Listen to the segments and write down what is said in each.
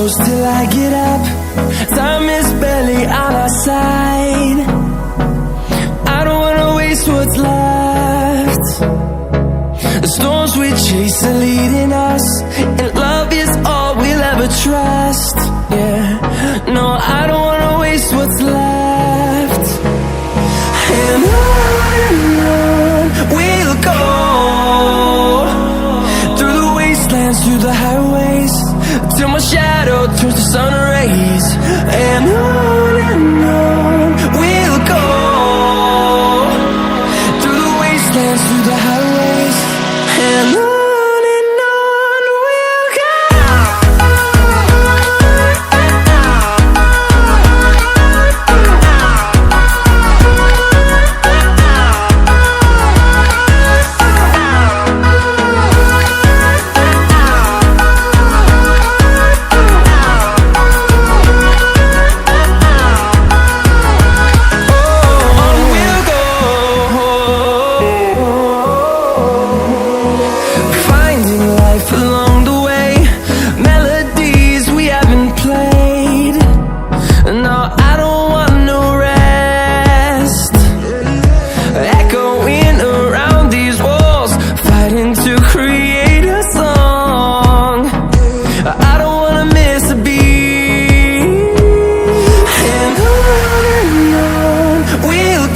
close till I get up. Time is barely on our side. I don't wanna waste what's left. The storms we chase are leading us, and love is all we'll ever trust. Yeah, no, I don't wanna waste what's left. And on we'll go, through the wastelands, through the highways, till my shadow turns to sun rays. And on we'll go, through the wastelands, through the highways, and on we'll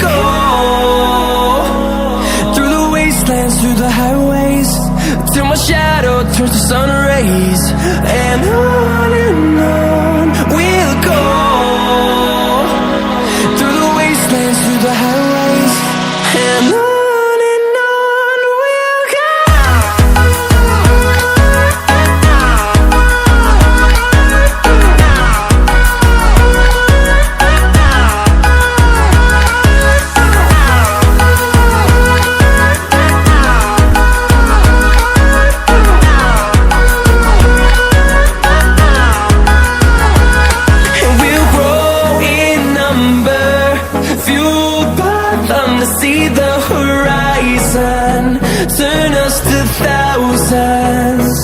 go. Through the highways, till my shadow turns to sun rays. And on we'll go, through the wastelands, through the highways, and on we'll go. See the horizon, turn us to thousands,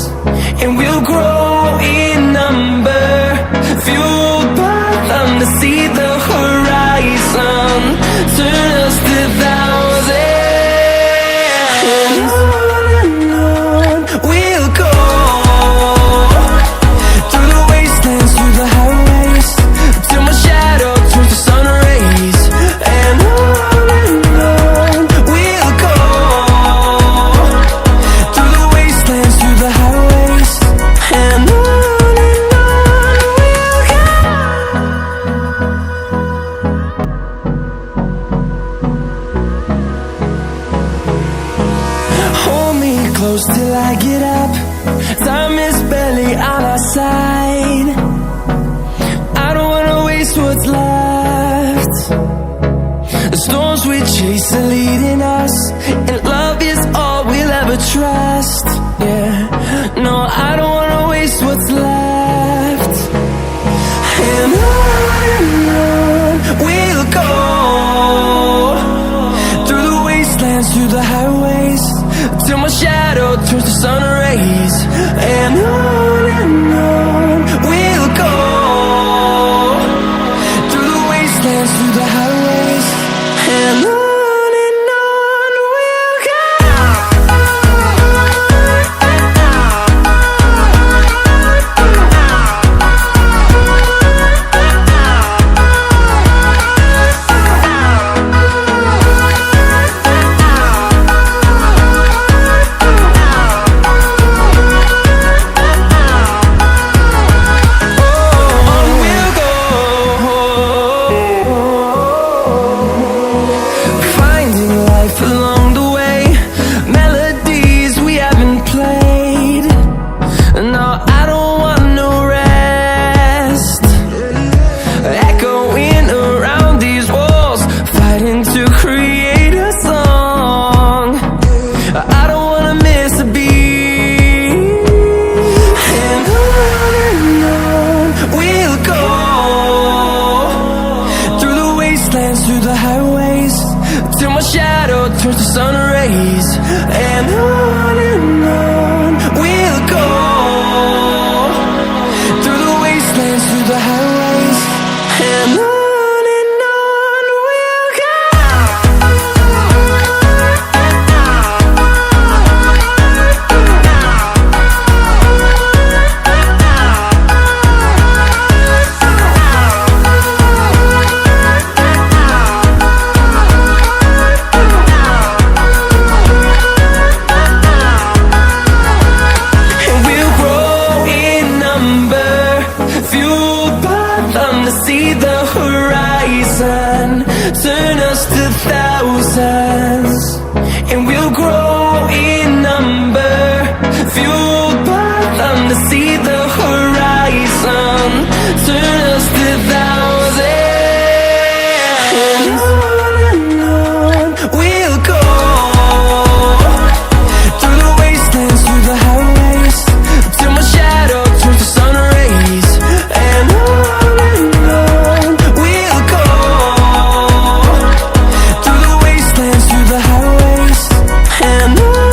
and we'll grow in number, fueled by them. To see the horizon, turn us to thousands, and on we'll go, through the wastelands, through the highways, till my shadow turns to sun rays. And close till I get up. Time is barely on our side. I don't wanna waste what's left. The storms we chase are leading us, and love is all we'll ever trust. Yeah, no, I don't wanna waste what's left. And on we'll go, through the wastelands, through the highways, till my shadow turns to sun rays. And on we'll go, through the wastelands, through the highways, and on we'll go. turns to sun rays, and on we'll go through the wasteland. horizon, turn us to thousands, and we'll grow in number, fueled by them to see the horizon, turn us to thousands, and on we'll go, through the wastelands, through the highways, till my shadow turns to sun rays, and on we'll go, through the wastelands, through the highways, and on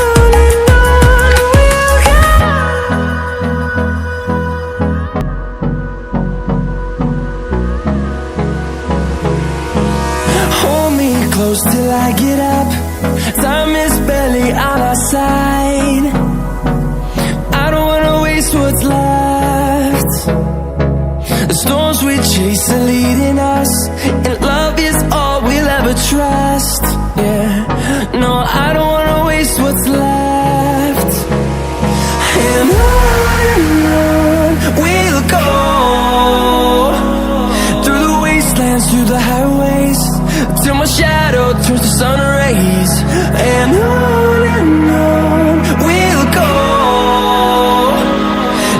we'll go. Hold me close till I get up, time is barely on our side, I don't wanna waste what's left. The storms we chase are leading us, and love is all we'll ever trust. Yeah, no, I don't wanna waste what's left. And on we'll go, through the wastelands, through the highways, till my shadow turns to sun rays, and on we'll go,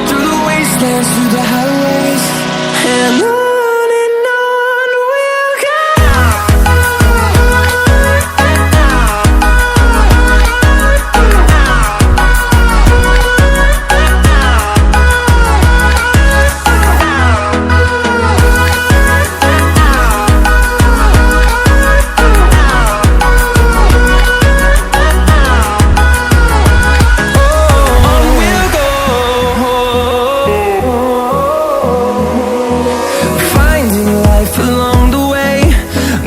through the wastelands, through the highways, and on we'll go. Finding life along the way,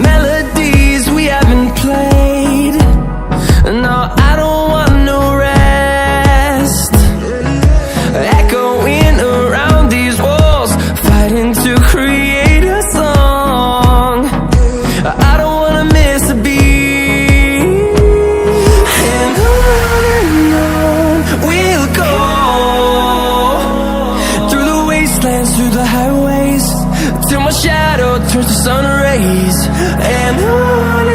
melodies we haven't played. No, I don't want no rest, echoing around these walls, fighting to create a song. I don't wanna miss a beat, and on we'll go, through the wastelands, through the highways, till my shadow turns to sun rays, and on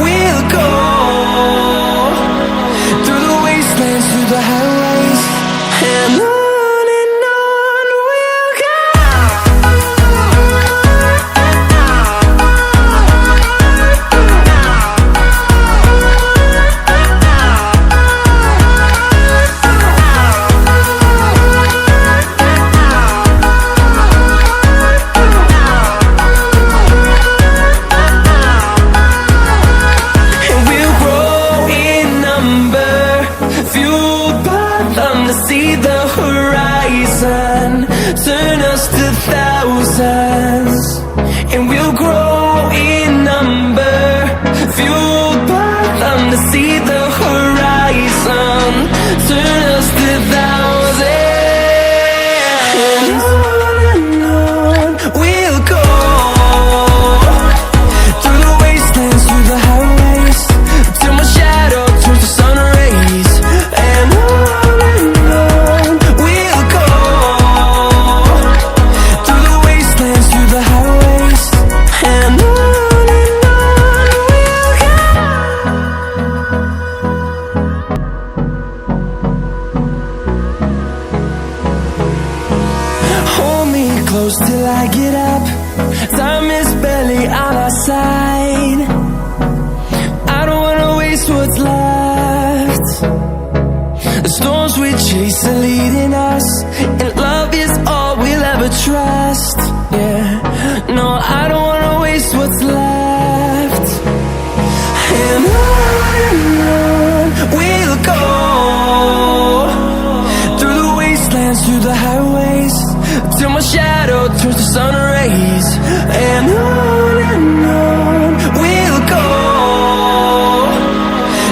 we'll go, through the wastelands, through the highways, and on we'll go. And we'll grow in number, fueled by them to see the horizon, turn us to thousands, and we'll grow in number, fueled by them to see the horizon, turn us to thousands, and on we'll go, through the wastelands, through the highways, till my shadow turns to sun rays, and on we'll go, through the wastelands, through the highways, and on we'll go. Hold me close till I get up, time is barely on our side, I don't wanna waste what's left. The storms we chase are leading us, and love is all we'll ever trust. Yeah, no, I don't wanna waste what's left. And on we'll go, through the wastelands, through the highways, till my shadow turns to sun rays, and on we'll go,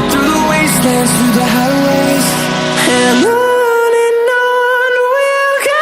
through the wastelands, through the highways, and on we'll go.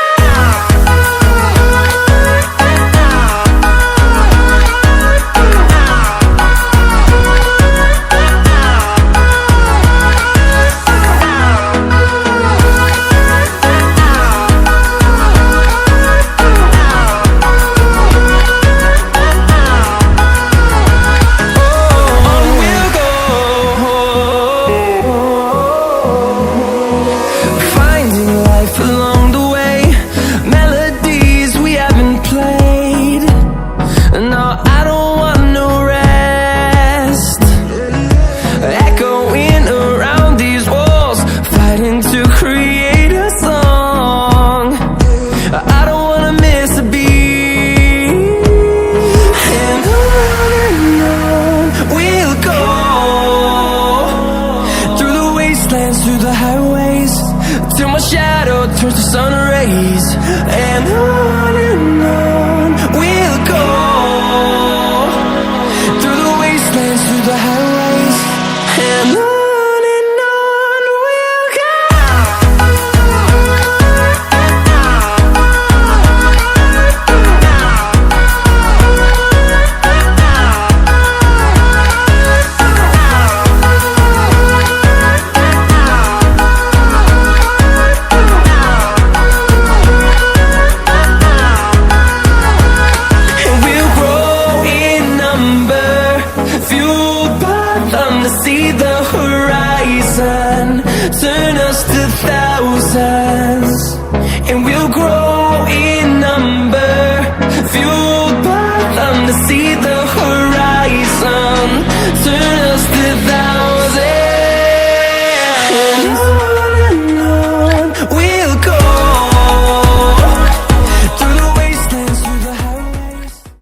turn us to thousands, and we'll grow in number, fueled by them to see the horizon, turn us to thousands.